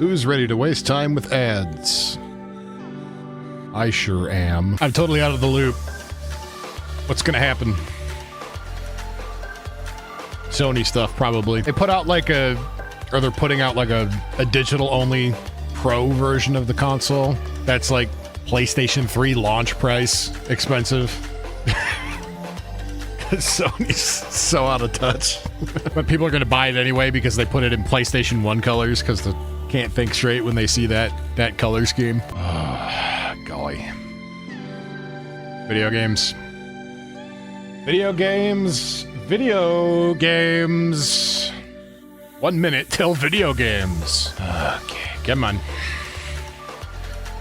Who's ready to waste time with ads? I sure am. I'm totally out of the loop. What's gonna happen? Sony stuff, probably. They put out like a... or they're putting out like a digital-only Pro version of the console. That's like PlayStation 3 launch price expensive. Sony's so out of touch. But people are gonna buy it anyway because they put it in PlayStation 1 colors because they can't think straight when they see that color scheme. Golly. Video games. Video games. Video games. 1 minute till video games. Okay, come on.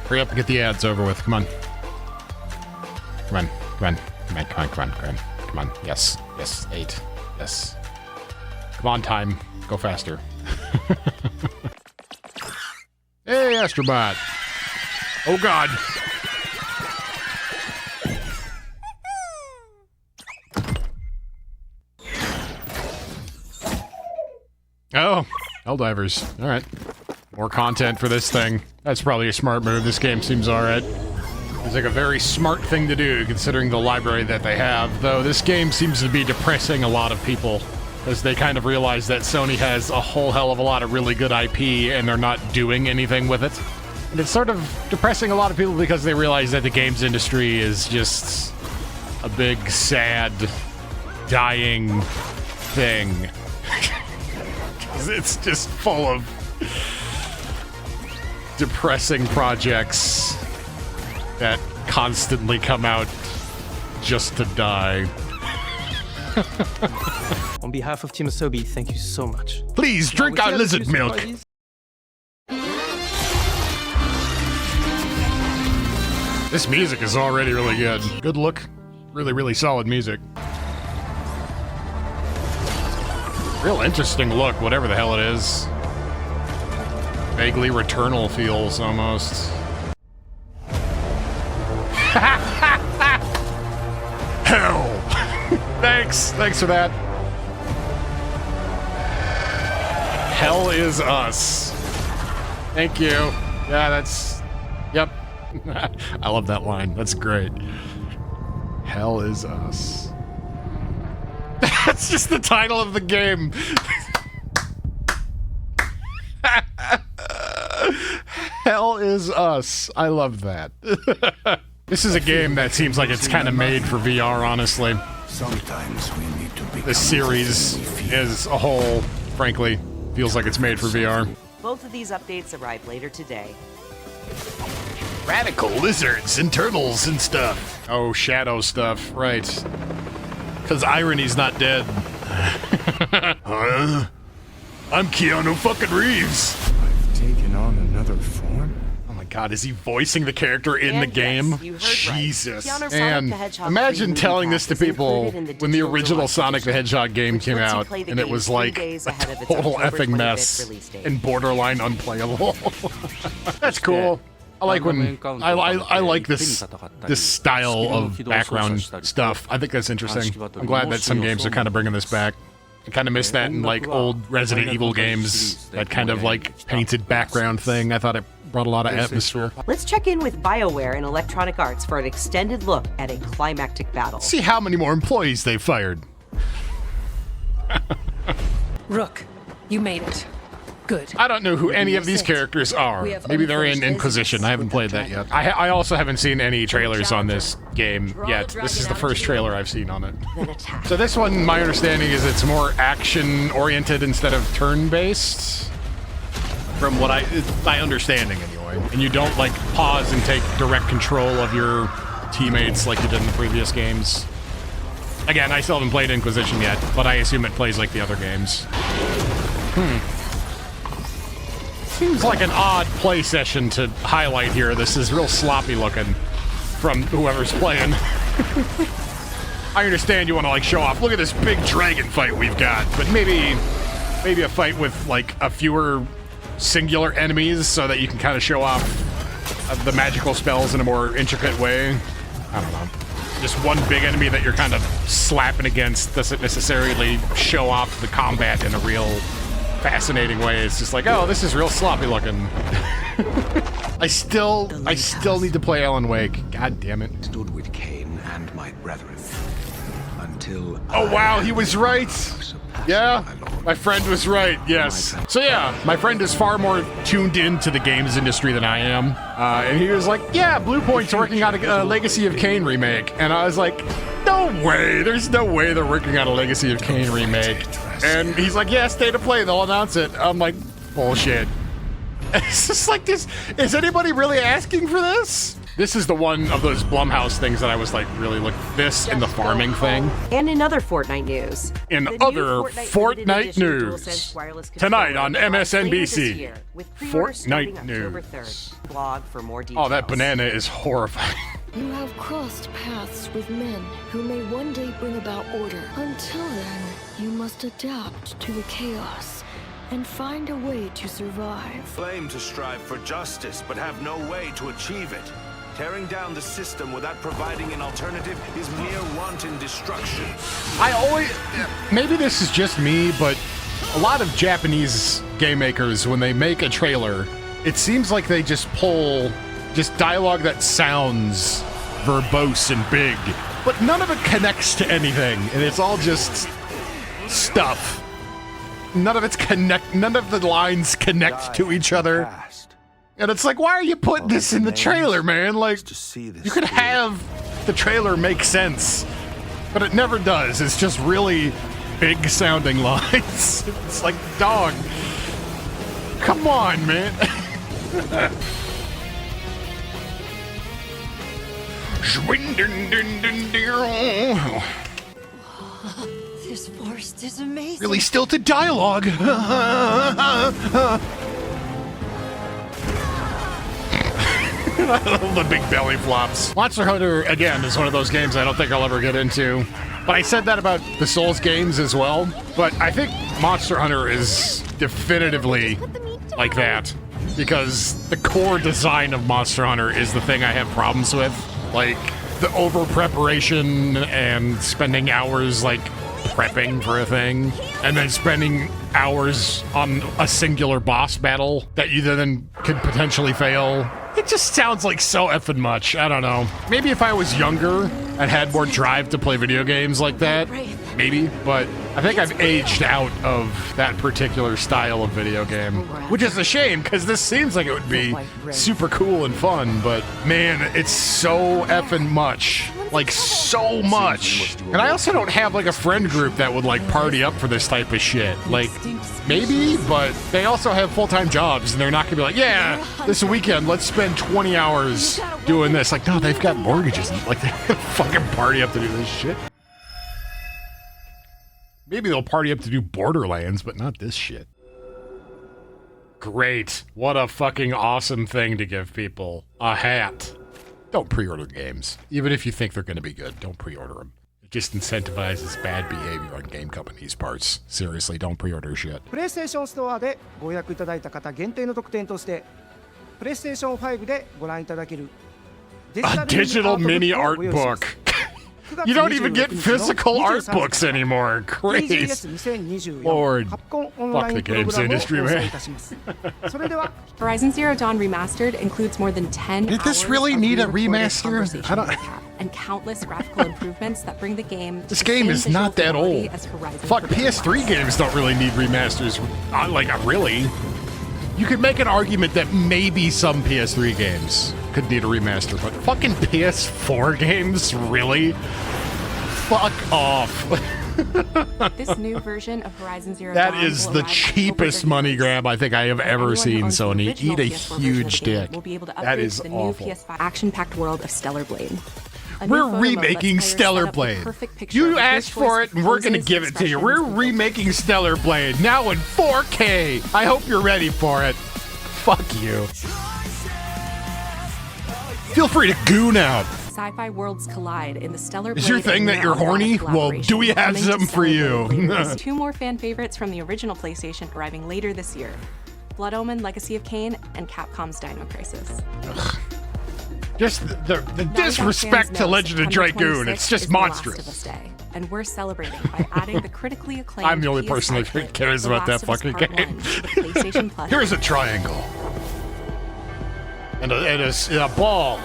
Hurry up and get the ads over with. Come on. Come on. Come on. Come on. Come on. Come on. Come on. Come on. Yes. Yes. 8. Yes. Come on, time. Go faster. Hey, Astrobot. Oh, God. Oh, Helldivers. All right. More content for this thing. That's probably a smart move. This game seems all right. It's like a very smart thing to do, considering the library that they have. Though this game seems to be depressing a lot of people, as they kind of realize that Sony has a whole hell of a lot of really good IP, and they're not doing anything with it. And it's sort of depressing a lot of people because they realize that the games industry is just a big, sad, dying thing. It's just full of depressing projects that constantly come out just to die. On behalf of Team Asobi, thank you so much. Please drink our lizard milk. This music is already really good. Good look. Really, really solid music. Real interesting look, whatever the hell it is. Vaguely Returnal feels, almost. Hell! Thanks for that. Hell is us. Thank you. Yeah, that's... Yep. I love that line. That's great. Hell is us. That's just the title of the game. Hell is us. I love that. This is a game that seems like it's kind of made for VR, honestly. Sometimes we need to be. The series as a whole, frankly, feels like it's made for VR. Both of these updates arrive later today. Radical lizards and turtles and stuff. Oh, shadow stuff, right. Because Irony's not dead. Huh? I'm Keanu fucking Reeves. I've taken on another form? Oh my god, is he voicing the character in the game? Yes, you heard Jesus. Right. And imagine telling this to people when the original Sonic the Hedgehog game came out, and it was like a total effing mess and borderline unplayable. That's cool. I like when I like this style of background stuff. I think that's interesting. I'm glad that some games are kind of bringing this back. I kind of miss that in like old Resident Evil games, that kind of like painted background thing. I thought it brought a lot of atmosphere. Let's check in with BioWare and Electronic Arts for an extended look at a climactic battle. See how many more employees they fired. Rook, you made it. Good. I don't know who any of these characters are. Maybe they're in Inquisition. I haven't played that yet. I also haven't seen any trailers on this game yet. This is the first trailer I've seen on it. So this one, my understanding is it's more action-oriented instead of turn-based. From what my understanding, anyway. And you don't, like, pause and take direct control of your teammates like you did in the previous games. Again, I still haven't played Inquisition yet, but I assume it plays like the other games. Seems like an odd play session to highlight here. This is real sloppy looking from whoever's playing. I understand you want to like show off. Look at this big dragon fight we've got, but maybe a fight with like a fewer singular enemies so that you can kind of show off the magical spells in a more intricate way. I don't know. Just one big enemy that you're kind of slapping against doesn't necessarily show off the combat in a real fascinating way. It's just like, oh, this is real sloppy looking. I still need to play Alan Wake. God damn it. Stood with Cain and my brethren until. Oh wow, he was right. Yeah, my friend was right. Yes. So yeah, my friend is far more tuned into the games industry than I am, and he was like, "Yeah, Blue Point's working on a Legacy of Kain remake," and I was like, "No way! There's no way they're working on a Legacy of Kain remake." And he's like, "Yeah, State of Play, they'll announce it." I'm like, "Bullshit." It's just like this. Is anybody really asking for this? This is the one of those Blumhouse things that I was like, really look. This and the farming thing. And in other Fortnite news. In the new other Fortnite news. DualSense wireless Tonight controller on will launch later MSNBC. this year, with pre-order starting Fortnite October news. 3rd. Blog for more details. Oh, that banana is horrifying. You have crossed paths with men who may one day bring about order. Until then, you must adapt to the chaos and find a way to survive. Claim to strive for justice, but have no way to achieve it. Tearing down the system without providing an alternative is mere wanton destruction. I always, maybe this is just me, but a lot of Japanese game makers, when they make a trailer, it seems like they just pull just dialogue that sounds verbose and big, but none of it connects to anything, and it's all just stuff. None of the lines connect to each other. And it's like, why are you putting this in the trailer, man? Like, you could have the trailer make sense, but it never does. It's just really big sounding lines. It's like, dog, come on, man. This forest is amazing. Really stilted dialogue. The big belly flops. Monster Hunter, again, is one of those games I don't think I'll ever get into. But I said that about the Souls games as well. But I think Monster Hunter is definitively like that. Because the core design of Monster Hunter is the thing I have problems with. Like, the over-preparation and spending hours, like, prepping for a thing. And then spending hours on a singular boss battle that you then could potentially fail. It just sounds like so effing much. I don't know. Maybe if I was younger and had more drive to play video games like that, maybe. But I think I've aged out of that particular style of video game, which is a shame because this seems like it would be super cool and fun. But man, it's so effing much. Like, so much. And I also don't have like a friend group that would like party up for this type of shit. Like, maybe, but they also have full-time jobs and they're not gonna be like, yeah, this weekend, let's spend 20 hours doing this. Like, no, they've got mortgages. Like, they're gonna fucking party up to do this shit. Maybe they'll party up to do Borderlands, but not this shit. Great. What a fucking awesome thing to give people. A hat. Don't pre-order games. Even if you think they're going to be good, don't pre-order them. It just incentivizes bad behavior on game companies' parts. Seriously, don't pre-order shit. プレイステーションストアでご予約いただいた方限定の特典としてプレイステーション5でご覧いただける A digital mini art book. You don't even get physical art books anymore. Great. Lord. Fuck the games industry, man. Horizon Zero Dawn Remastered includes more than 10 Did this hours really of need a re-recorded remaster? conversation I don't- with Cap, and countless graphical improvements that bring the game to This the game same is not visual that fidelity old. as Horizon Fuck, Forbidden PS3 West. games don't really need remasters. Really. You could make an argument that maybe some PS3 games could need a remaster, but fucking PS4 games? Really? Fuck off. This new version of Horizon Zero That Dawn is will the arrive cheapest October money 31st. grab I think I have ever Anyone who seen, owns the Sony. original Eat a PS4 version of huge the game dick. will be able to That upgrade is to the awful. new PS5 action-packed world of Stellar Blade. A new We're photo mode lets remaking players Stellar set up the Blade. perfect picture You of your asked choice for it, of and we're gonna poses, give it to you. We're expressions, and remaking Stellar Blade now in 4K. I hope you're ready for it. Fuck you. Feel free to goon out. Sci-fi worlds collide in the Stellar Blade. Is your thing and that you're Neuron horny? Lab Well, do we have collaboration something for coming to you? Stellar Blade release. Two more fan favorites from the original PlayStation arriving later this year: Blood Omen: Legacy of Kain and Capcom's Dino Crisis. Just the disrespect to Legend of Dragoon, it's just monstrous. And we're celebrating by adding the critically acclaimed I'm the only person that cares about that fucking game. Here's a triangle. And a ball.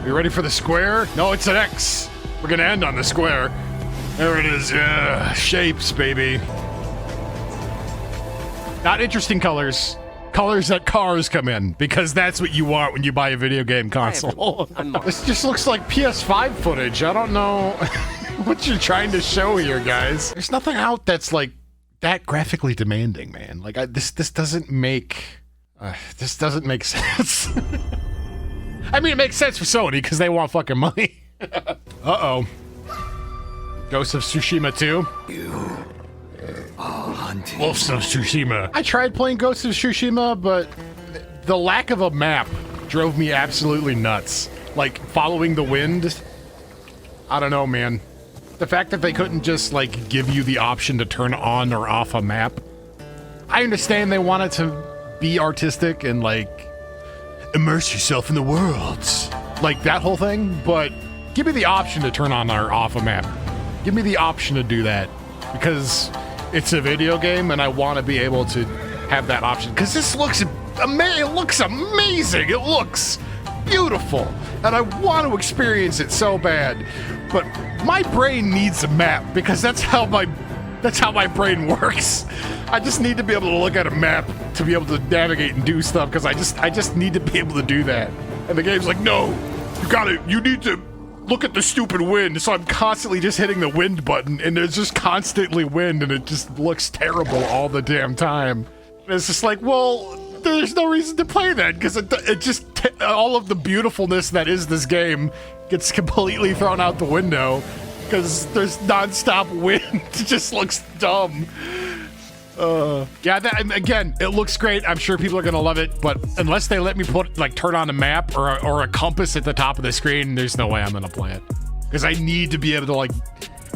You ready for the square? No, it's an X. We're gonna end on the square. There it is. Yeah, shapes, baby. Not interesting colors. Colors that cars come in, because that's what you want when you buy a video game console. This just looks like PS5 footage. I don't know what you're trying to show here, guys. There's nothing out that's like that graphically demanding, man. Like this doesn't make sense. I mean, it makes sense for Sony because they want fucking money. Uh-oh. Ghost of Tsushima 2. Wolves of Tsushima. I tried playing Ghost of Tsushima, but the lack of a map drove me absolutely nuts. Like, following the wind. I don't know, man. The fact that they couldn't just, like, give you the option to turn on or off a map. I understand they wanted to be artistic and, like, immerse yourself in the world. Like, that whole thing, but give me the option to turn on or off a map. Give me the option to do that. Because it's a video game, and I want to be able to have that option. Because this looks amazing. It looks amazing. It looks beautiful, and I want to experience it so bad. But my brain needs a map because that's how my brain works. I just need to be able to look at a map to be able to navigate and do stuff. Because I just need to be able to do that. And the game's like, no, you need to look at the stupid wind. So I'm constantly just hitting the wind button, and there's just constantly wind, and it just looks terrible all the damn time. And it's just like, well, there's no reason to play that, because it just all of the beautifulness that is this game gets completely thrown out the window because there's non-stop wind. It just looks dumb. Yeah, again, it looks great. I'm sure people are gonna love it, but unless they let me turn on a map or a compass at the top of the screen, there's no way I'm gonna play it. Because I need to be able to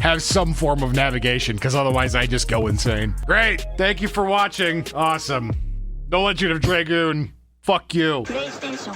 have some form of navigation, because otherwise I just go insane. Great, thank you for watching. Awesome. No Legend of Dragoon. Fuck you. PlayStation